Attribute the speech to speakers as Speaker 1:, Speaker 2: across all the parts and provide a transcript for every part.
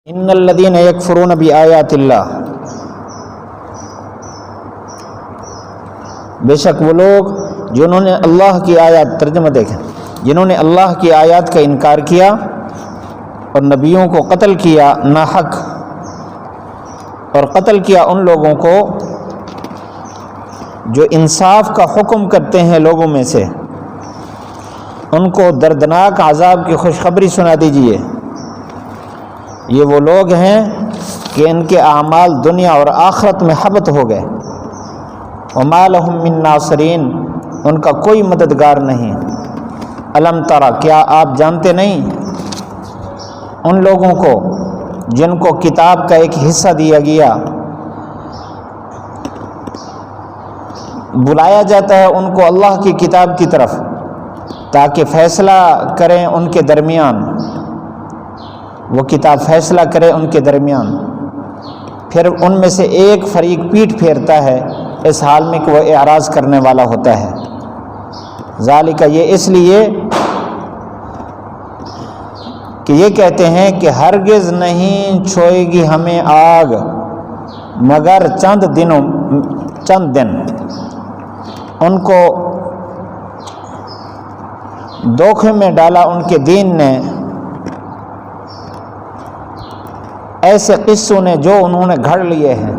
Speaker 1: ان الذین یکفرون بآیات اللہ، بے شک وہ لوگ جنہوں نے اللہ کی آیات، ترجمہ دیکھیں، جنہوں نے اللہ کی آیات کا انکار کیا اور نبیوں کو قتل کیا ناحق، اور قتل کیا ان لوگوں کو جو انصاف کا حکم کرتے ہیں لوگوں میں سے، ان کو دردناک عذاب کی خوشخبری سنا دیجیے۔ یہ وہ لوگ ہیں کہ ان کے اعمال دنیا اور آخرت میں حبط ہو گئے۔ وما لهم من ناصرین، ان کا کوئی مددگار نہیں۔ الم ترى، کیا آپ جانتے نہیں ان لوگوں کو جن کو کتاب کا ایک حصہ دیا گیا، بلایا جاتا ہے ان کو اللہ کی کتاب کی طرف تاکہ فیصلہ کریں ان کے درمیان، وہ کتاب فیصلہ کرے ان کے درمیان، پھر ان میں سے ایک فریق پیٹھ پھیرتا ہے اس حال میں کہ وہ اعراض کرنے والا ہوتا ہے۔ ذالک، یہ اس لیے کہ یہ کہتے ہیں کہ ہرگز نہیں چھوئے گی ہمیں آگ مگر چند دن۔ ان کو دھوکے میں ڈالا ان کے دین نے، ایسے قصوں نے جو انہوں نے گھڑ لیے ہیں۔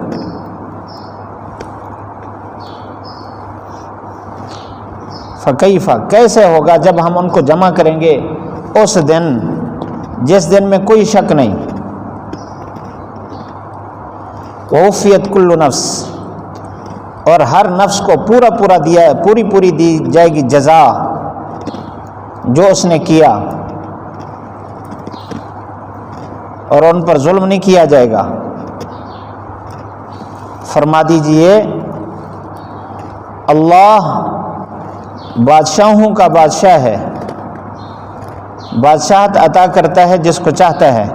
Speaker 1: فکیف، کیسے ہوگا جب ہم ان کو جمع کریں گے اس دن جس دن میں کوئی شک نہیں۔ ووفیت کل نفس، اور ہر نفس کو پوری دی جائے گی جزا جو اس نے کیا، اور ان پر ظلم نہیں کیا جائے گا۔ فرما دیجئے اللہ بادشاہوں کا بادشاہ ہے، بادشاہت عطا کرتا ہے جس کو چاہتا ہے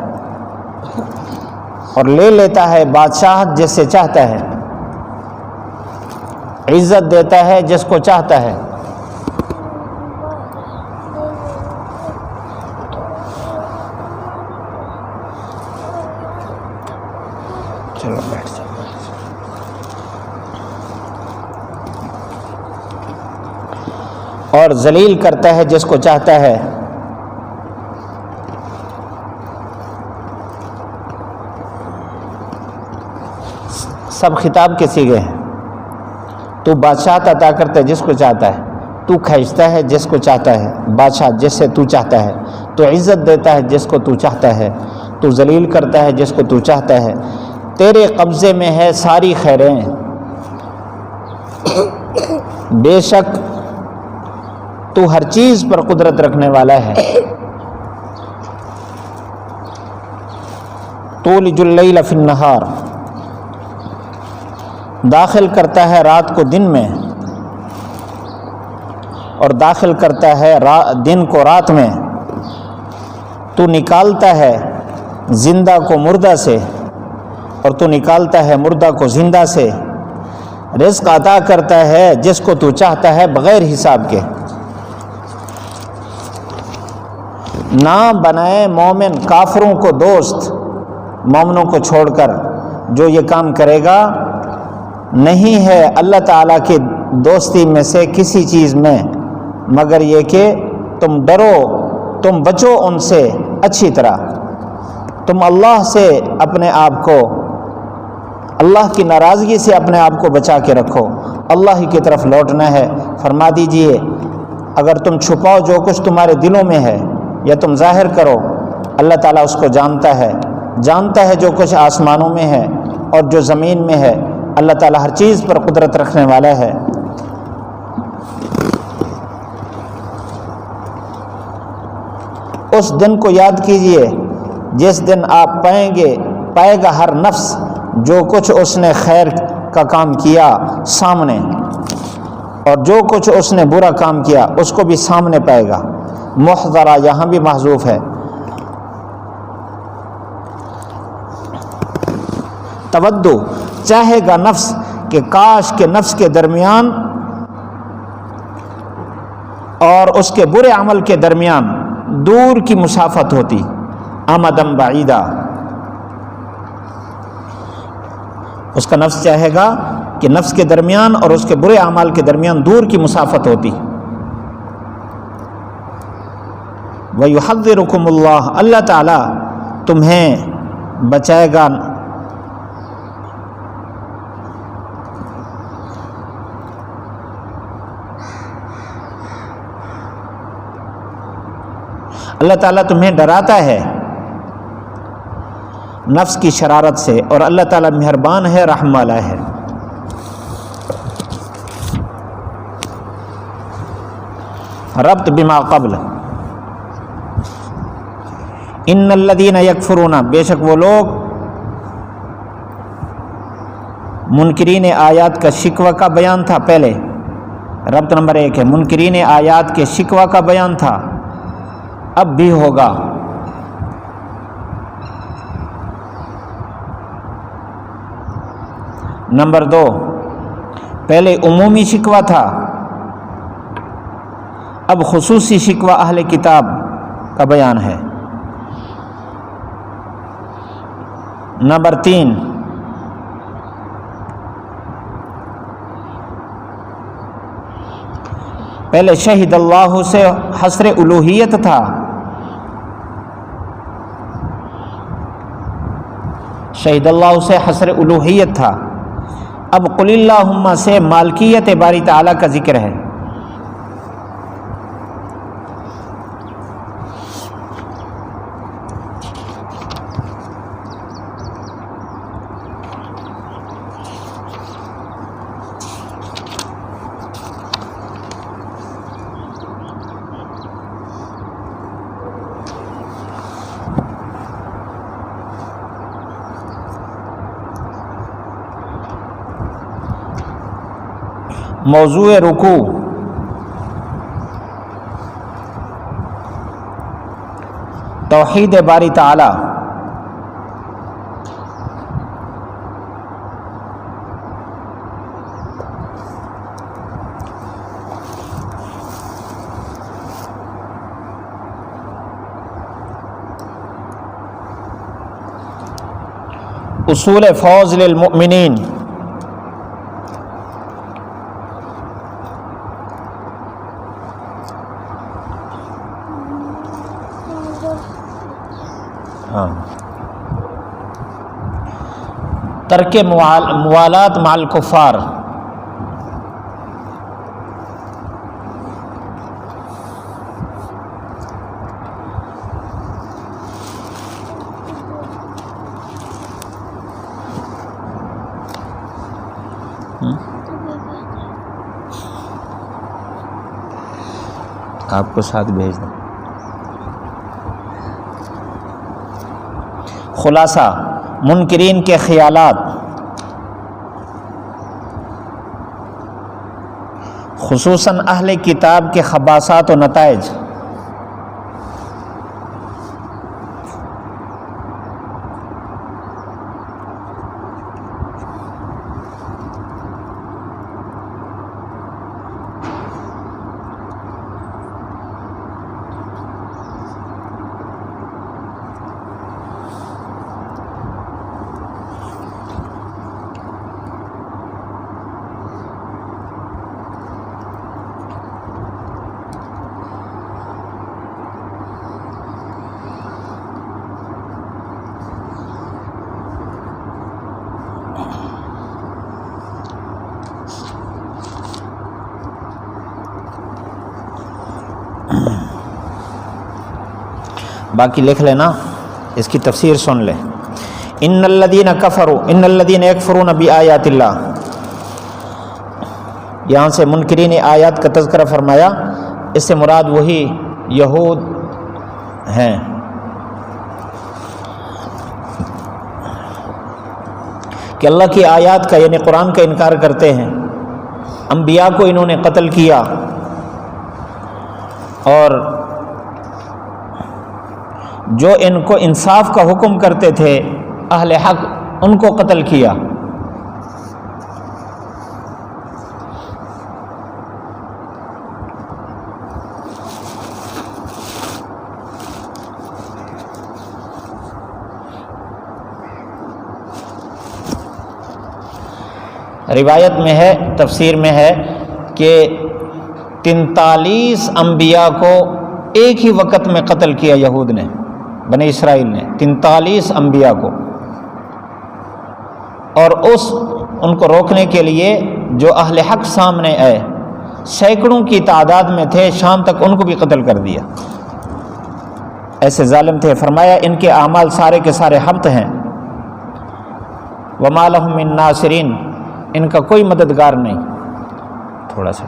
Speaker 1: اور لے لیتا ہے بادشاہت جس سے چاہتا ہے، عزت دیتا ہے جس کو چاہتا ہے۔ چلو بیٹھ جاؤ۔ اور ذلیل کرتا ہے جس کو چاہتا ہے۔ سب خطاب کے سیغے ہیں۔ تو بادشاہت عطا کرتا ہے جس کو چاہتا ہے، تو کھینچتا ہے جس کو چاہتا ہے، بادشاہ جس سے تو چاہتا ہے، تو عزت دیتا ہے جس کو تو چاہتا ہے، تو ذلیل کرتا ہے جس کو تو چاہتا ہے۔ تیرے قبضے میں ہے ساری خیریں، بے شک تو ہر چیز پر قدرت رکھنے والا ہے۔ تولج اللیل فی النہار، داخل کرتا ہے رات کو دن میں اور داخل کرتا ہے دن کو رات میں۔ تو نکالتا ہے زندہ کو مردہ سے اور تو نکالتا ہے مردہ کو زندہ سے۔ رزق عطا کرتا ہے جس کو تو چاہتا ہے بغیر حساب کے۔ نہ بنائے مومن کافروں کو دوست، مومنوں کو چھوڑ کر جو یہ کام کرے گا نہیں ہے اللہ تعالیٰ کی دوستی میں سے کسی چیز میں، مگر یہ کہ تم ڈرو، تم بچو ان سے اچھی طرح، تم اللہ سے اپنے آپ کو، اللہ کی ناراضگی سے اپنے آپ کو بچا کے رکھو، اللہ ہی کی طرف لوٹنا ہے۔ فرما دیجئے اگر تم چھپاؤ جو کچھ تمہارے دلوں میں ہے یا تم ظاہر کرو، اللہ تعالیٰ اس کو جانتا ہے جو کچھ آسمانوں میں ہے اور جو زمین میں ہے۔ اللہ تعالیٰ ہر چیز پر قدرت رکھنے والا ہے۔ اس دن کو یاد کیجئے جس دن آپ پائے گا ہر نفس جو کچھ اس نے خیر کا کام کیا سامنے، اور جو کچھ اس نے برا کام کیا اس کو بھی سامنے پائے گا۔ محضرہ یہاں بھی محذوف ہے۔ تودو، چاہے گا نفس کہ کاش کے نفس کے درمیان اور اس کے برے عمل کے درمیان دور کی مسافت ہوتی، امدن بعیدہ، اس کا نفس چاہے گا کہ نفس کے درمیان اور اس کے برے اعمال کے درمیان دور کی مسافت ہوتی. وَيُحَذِّرُكُمُ اللَّهُ، اللہ تعالیٰ تمہیں بچائے گا. اللہ تعالیٰ تمہیں ڈراتا ہے نفس کی شرارت سے، اور اللہ تعالیٰ مہربان ہے، رحم والا ہے. ربط بما قبل. ان الذین یکفرون، بے شک وہ لوگ منکرین آیات کا شکوہ کا بیان تھا پہلے. ربط نمبر 1 ہے، منکرین آیات کے شکوہ کا بیان تھا، اب بھی ہوگا. نمبر 2، پہلے عمومی شکوہ تھا، اب خصوصی شکوہ اہل کتاب کا بیان ہے. نمبر 3، پہلے شہید اللہ سے حصر الوہیت تھا، شہید اللہ سے حصر الوہیت تھا، اب قل اللہم سے مالکیت باری تعالیٰ کا ذکر ہے. موضوع رکوع، توحید باری تعالی. اصول فوز للمؤمنین. ترک موالات مع الکفار. آپ کو ساتھ بھیج دیں. خلاصہ منکرین کے خیالات، خصوصاً اہل کتاب کے خباثات و نتائج. باقی لکھ لینا، اس کی تفسیر سن لے. ان الذین کفروا، ان الذین یکفرون بآیات اللہ، یہاں سے منکرین آیات کا تذکرہ فرمایا، اس سے مراد وہی یہود ہیں. کہ اللہ کی آیات کا یعنی قرآن کا انکار کرتے ہیں. انبیاء کو انہوں نے قتل کیا اور جو ان کو انصاف کا حکم کرتے تھے اہل حق، ان کو قتل کیا. روایت میں ہے، تفسیر میں ہے کہ 43 انبیاء کو ایک ہی وقت میں قتل کیا یہود نے، بنی اسرائیل نے 43 انبیاء کو، اور ان کو روکنے کے لیے جو اہل حق سامنے آئے سینکڑوں کی تعداد میں تھے، شام تک ان کو بھی قتل کر دیا، ایسے ظالم تھے۔ فرمایا ان کے اعمال سارے کے سارے حبط ہیں، وما لهم من ناصرین، ان کا کوئی مددگار نہیں۔ تھوڑا سا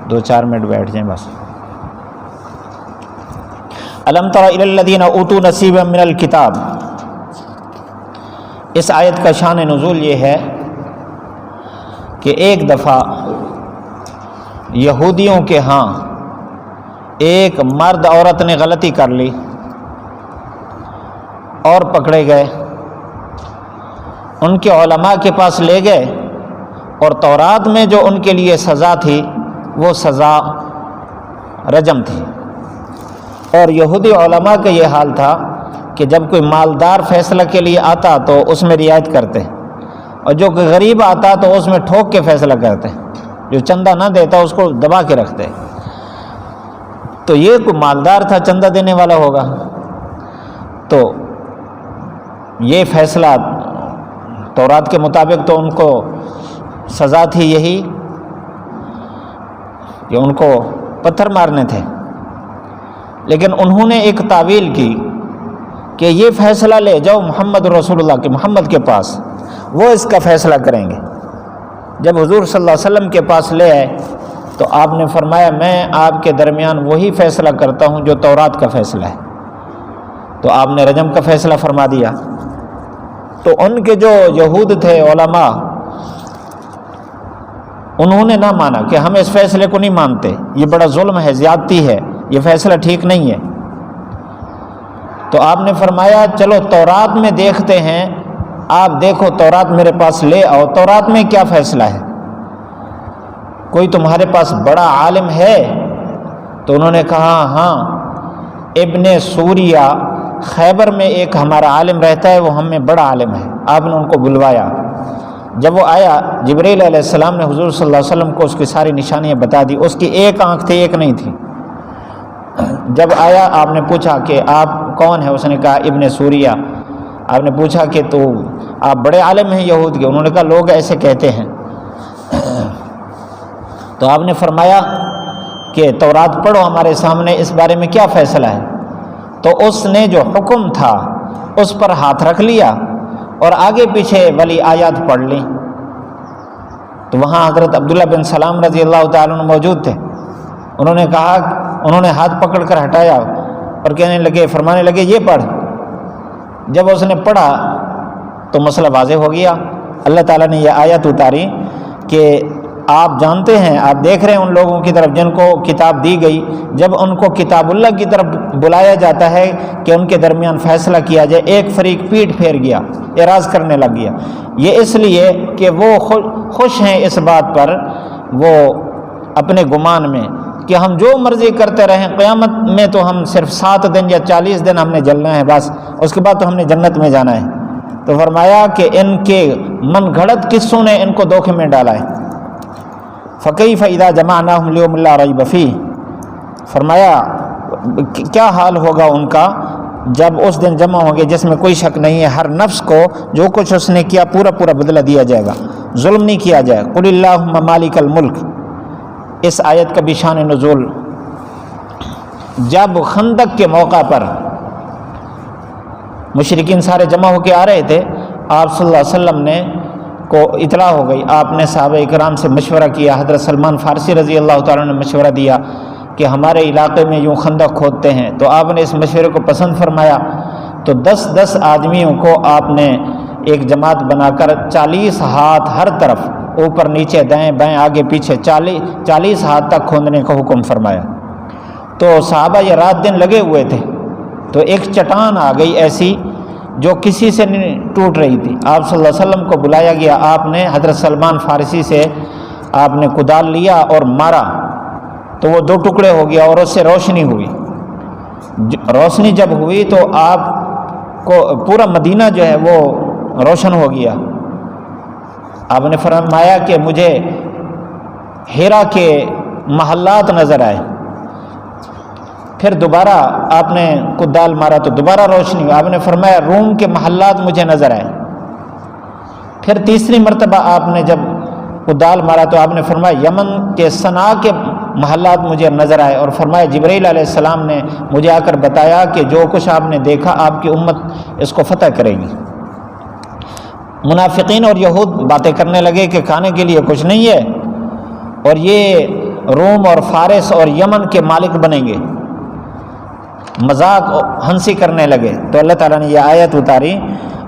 Speaker 1: 2-4 منٹ بیٹھ جائیں بس۔ الم تر الی الذین اوتوا نصیبا من الکتاب، اس آیت کا شان نزول یہ ہے کہ ایک دفعہ یہودیوں کے ہاں ایک مرد عورت نے غلطی کر لی اور پکڑے گئے، ان کے علماء کے پاس لے گئے، اور تورات میں جو ان کے لیے سزا تھی وہ سزا رجم تھی۔ اور یہودی علماء کا یہ حال تھا کہ جب کوئی مالدار فیصلہ کے لیے آتا تو اس میں رعایت کرتے، اور جو کوئی غریب آتا تو اس میں ٹھوک کے فیصلہ کرتے، جو چندہ نہ دیتا اس کو دبا کے رکھتے۔ تو یہ کوئی مالدار تھا، چندہ دینے والا ہوگا، تو یہ فیصلہ تورات کے مطابق تو ان کو سزا تھی یہی کہ ان کو پتھر مارنے تھے، لیکن انہوں نے ایک تعویل کی کہ یہ فیصلہ لے جاؤ محمد رسول اللہ کے، محمد کے پاس، وہ اس کا فیصلہ کریں گے۔ جب حضور صلی اللہ علیہ وسلم کے پاس لے آئے تو آپ نے فرمایا میں آپ کے درمیان وہی فیصلہ کرتا ہوں جو تورات کا فیصلہ ہے، تو آپ نے رجم کا فیصلہ فرما دیا۔ تو ان کے جو یہود تھے علماء، انہوں نے نہ مانا کہ ہم اس فیصلے کو نہیں مانتے، یہ بڑا ظلم ہے، زیادتی ہے، یہ فیصلہ ٹھیک نہیں ہے۔ تو آپ نے فرمایا چلو تورات میں دیکھتے ہیں، آپ دیکھو تورات میرے پاس لے آؤ، تورات میں کیا فیصلہ ہے، کوئی تمہارے پاس بڑا عالم ہے؟ تو انہوں نے کہا ہاں، ابن سوریہ خیبر میں ایک ہمارا عالم رہتا ہے، وہ ہم میں بڑا عالم ہے۔ آپ نے ان کو بلوایا، جب وہ آیا جبریل علیہ السلام نے حضور صلی اللہ علیہ وسلم کو اس کی ساری نشانیاں بتا دی، اس کی ایک آنکھ تھی ایک نہیں تھی۔ جب آیا آپ نے پوچھا کہ آپ کون ہیں؟ اس نے کہا ابن سوریہ۔ آپ نے پوچھا کہ تو آپ بڑے عالم ہیں یہود کے؟ انہوں نے کہا لوگ ایسے کہتے ہیں۔ تو آپ نے فرمایا کہ تورات پڑھو ہمارے سامنے، اس بارے میں کیا فیصلہ ہے؟ تو اس نے جو حکم تھا اس پر ہاتھ رکھ لیا اور آگے پیچھے والی آیات پڑھ لی۔ تو وہاں حضرت عبداللہ بن سلام رضی اللہ تعالیٰ عنہ موجود تھے، انہوں نے کہا، انہوں نے ہاتھ پکڑ کر ہٹایا اور کہنے لگے، فرمانے لگے یہ پڑھ۔ جب اس نے پڑھا تو مسئلہ واضح ہو گیا۔ اللہ تعالیٰ نے یہ آیت اتاری کہ آپ جانتے ہیں، آپ دیکھ رہے ہیں ان لوگوں کی طرف جن کو کتاب دی گئی، جب ان کو کتاب اللہ کی طرف بلایا جاتا ہے کہ ان کے درمیان فیصلہ کیا جائے، ایک فریق پیٹ پھیر گیا، اعراض کرنے لگ گیا۔ یہ اس لیے کہ وہ خوش ہیں اس بات پر، وہ اپنے گمان میں کہ ہم جو مرضی کرتے رہیں، قیامت میں تو ہم صرف 7 دن یا 40 دن ہم نے جلنا ہے بس، اس کے بعد تو ہم نے جنت میں جانا ہے۔ تو فرمایا کہ ان کے من گھڑت قصوں نے ان کو دھوکے میں ڈالا ہے۔ فَكَيْفَ إِذَا جَمَعْنَاهُمْ لِيَوْمٍ لَا رَيْبَ فِيهِ، فرمایا کیا حال ہوگا ان کا جب اس دن جمع ہوں گے جس میں کوئی شک نہیں ہے، ہر نفس کو جو کچھ اس نے کیا پورا پورا بدلہ دیا جائے گا، ظلم نہیں کیا جائے۔ قُلِ اللَّهُمَّ مَالِكَ الْمُلْكِ، اس آیت کا بھی شان نزول جب خندق کے موقع پر مشرکین سارے جمع ہو کے آ رہے تھے، آپ صلی اللہ علیہ وسلم نے کو اطلاع ہو گئی، آپ نے صحابہ کرام سے مشورہ کیا، حضرت سلمان فارسی رضی اللہ تعالیٰ نے مشورہ دیا کہ ہمارے علاقے میں یوں خندق کھودتے ہیں، تو آپ نے اس مشورے کو پسند فرمایا۔ تو 10 آدمیوں کو آپ نے ایک جماعت بنا کر 40 ہاتھ ہر طرف، اوپر نیچے دائیں بائیں آگے پیچھے 40 ہاتھ تک کھودنے کا حکم فرمایا۔ تو صحابہ یہ رات دن لگے ہوئے تھے، تو ایک چٹان آ گئی ایسی جو کسی سے نہیں ٹوٹ رہی تھی، آپ صلی اللہ علیہ وسلم کو بلایا گیا، آپ نے حضرت سلمان فارسی سے آپ نے کدال لیا اور مارا، تو وہ 2 ٹکڑے ہو گیا اور اس سے روشنی ہوئی۔ روشنی جب ہوئی تو آپ کو پورا مدینہ جو ہے وہ روشن ہو گیا۔ آپ نے فرمایا کہ مجھے ہیرا کے محلات نظر آئے۔ پھر دوبارہ آپ نے کدال مارا تو دوبارہ روشنی، آپ نے فرمایا روم کے محلات مجھے نظر آئے۔ پھر تیسری مرتبہ آپ نے جب کدال مارا تو آپ نے فرمایا یمن کے صنعاء کے محلات مجھے نظر آئے، اور فرمایا جبرائیل علیہ السلام نے مجھے آ کر بتایا کہ جو کچھ آپ نے دیکھا آپ کی امت اس کو فتح کرے گی۔ منافقین اور یہود باتیں کرنے لگے کہ کھانے کے لیے کچھ نہیں ہے اور یہ روم اور فارس اور یمن کے مالک بنیں گے، مذاق ہنسی کرنے لگے۔ تو اللہ تعالیٰ نے یہ آیت اتاری،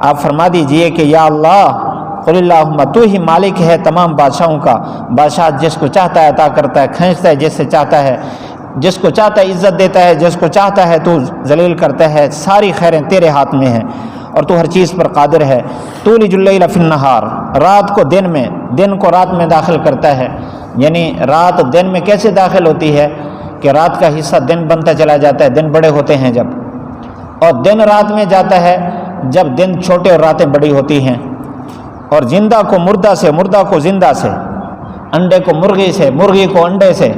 Speaker 1: آپ فرما دیجئے کہ یا اللہ قل اللہم، تو ہی مالک ہے تمام بادشاہوں کا، بادشاہ جس کو چاہتا ہے عطا کرتا ہے، کھینچتا ہے جس سے چاہتا ہے، جس کو چاہتا ہے عزت دیتا ہے، جس کو چاہتا ہے تو ذلیل کرتا ہے، ساری خیریں تیرے ہاتھ میں ہیں اور تو ہر چیز پر قادر ہے۔ تولج اللیل فی النہار، رات کو دن میں، دن کو رات میں داخل کرتا ہے، یعنی رات دن میں کیسے داخل ہوتی ہے کہ رات کا حصہ دن بنتا چلا جاتا ہے، دن بڑے ہوتے ہیں جب، اور دن رات میں جاتا ہے جب دن چھوٹے اور راتیں بڑی ہوتی ہیں، اور زندہ کو مردہ سے، مردہ کو زندہ سے، انڈے کو مرغی سے، مرغی کو انڈے سے،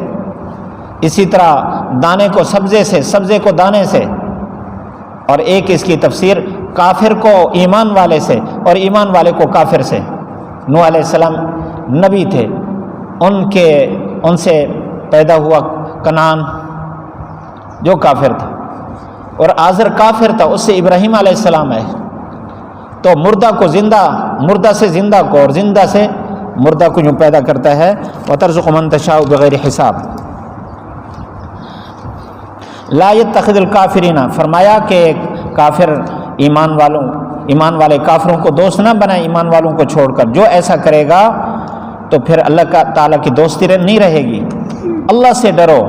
Speaker 1: اسی طرح دانے کو سبزے سے، سبزے کو دانے سے، اور ایک اس کی تفسیر کافر کو ایمان والے سے اور ایمان والے کو کافر سے۔ نوح علیہ السلام نبی تھے، ان سے پیدا ہوا کنعان جو کافر تھا، اور آزر کافر تھا، اس سے ابراہیم علیہ السلام آئے۔ تو مردہ کو زندہ، مردہ سے زندہ کو، اور زندہ سے مردہ کو یوں پیدا کرتا ہے۔ وَتَرْزُقُ مَن تَشَاءُ بِغَيْرِ حساب۔ لا يتخذ الکافرین، فرمایا کہ کافر ایمان والے کافروں کو دوست نہ بنائے ایمان والوں کو چھوڑ کر، جو ایسا کرے گا تو پھر اللہ تعالیٰ کی دوستی نہیں رہے گی۔ اللہ سے ڈرو۔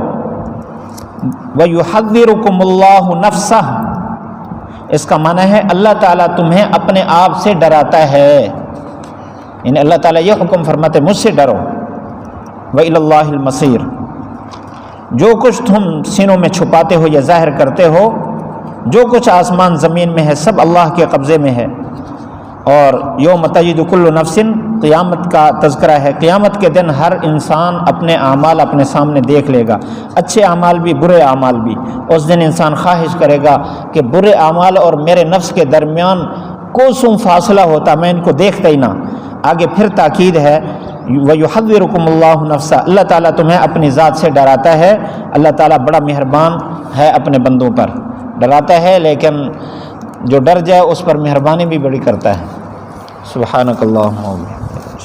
Speaker 1: وَيُحَذِّرُكُمُ اللَّهُ نَفْسَهُ، اس کا معنی ہے اللہ تعالیٰ تمہیں اپنے آپ سے ڈراتا ہے، یعنی اللہ تعالیٰ یہ حکم فرماتے مجھ سے ڈرو۔ وَإِلَى اللَّهِ الْمَصِيرُ، جو کچھ تم سینوں میں چھپاتے ہو یا ظاہر کرتے ہو، جو کچھ آسمان زمین میں ہے سب اللہ کے قبضے میں ہے۔ اور یوم تجد کل نفس، قیامت کا تذکرہ ہے، قیامت کے دن ہر انسان اپنے اعمال اپنے سامنے دیکھ لے گا، اچھے اعمال بھی برے اعمال بھی۔ اس دن انسان خواہش کرے گا کہ برے اعمال اور میرے نفس کے درمیان کوسوں فاصلہ ہوتا، میں ان کو دیکھتا ہی نہ۔ آگے پھر تاکید ہے وَيُحَذِّرُكُمُ اللَّهُ نَفْسَهُ، اللہ تعالیٰ تمہیں اپنی ذات سے ڈراتا ہے۔ اللہ تعالیٰ بڑا مہربان ہے اپنے بندوں پر، ڈراتا ہے لیکن جو ڈر جائے اس پر مہربانی بھی بڑی کرتا ہے۔ سبحانک اللہم و بحمدک،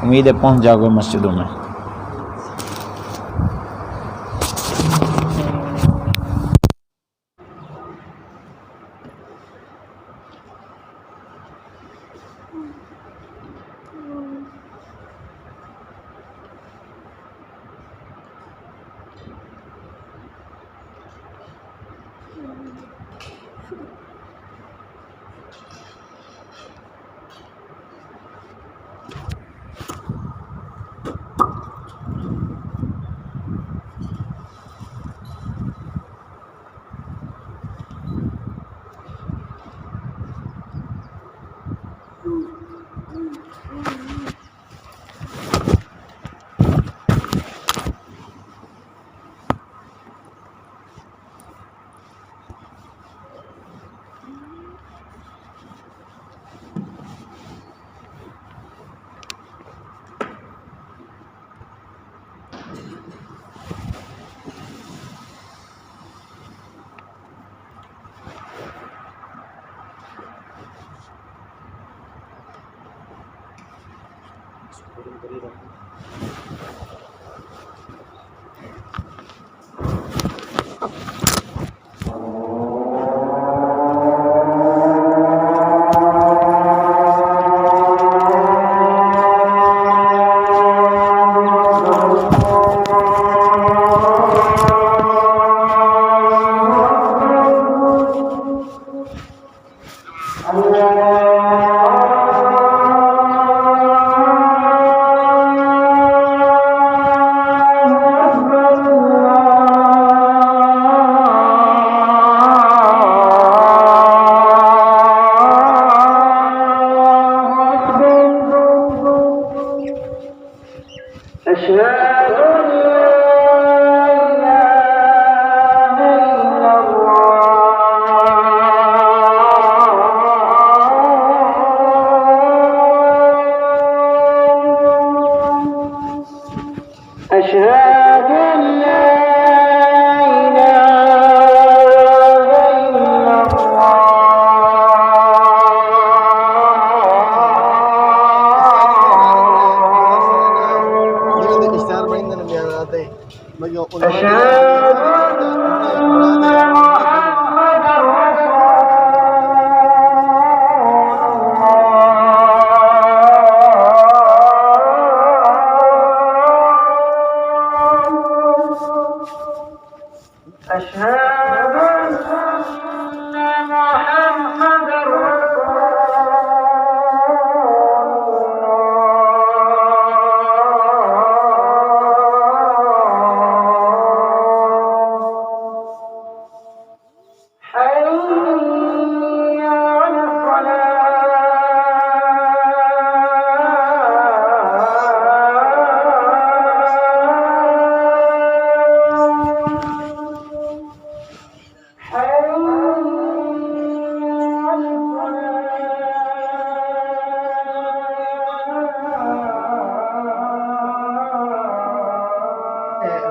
Speaker 1: امید ہے پہنچ جاؤ گے مسجدوں میں۔ أشهد أن لا إله إلا الله أشهد أن محمدا أشهد أن محمدا رسول الله حي على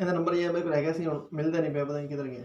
Speaker 2: ਇਹਦਾ ਨੰਬਰ ਇਹ ਮੇਰੇ ਕੋਲ ਹੈਗਾ ਸੀ ਹੁਣ ਮਿਲਦਾ ਨਹੀਂ ਪਿਆ ਪਤਾ ਨਹੀਂ ਕਿੱਧਰ ਗਿਆ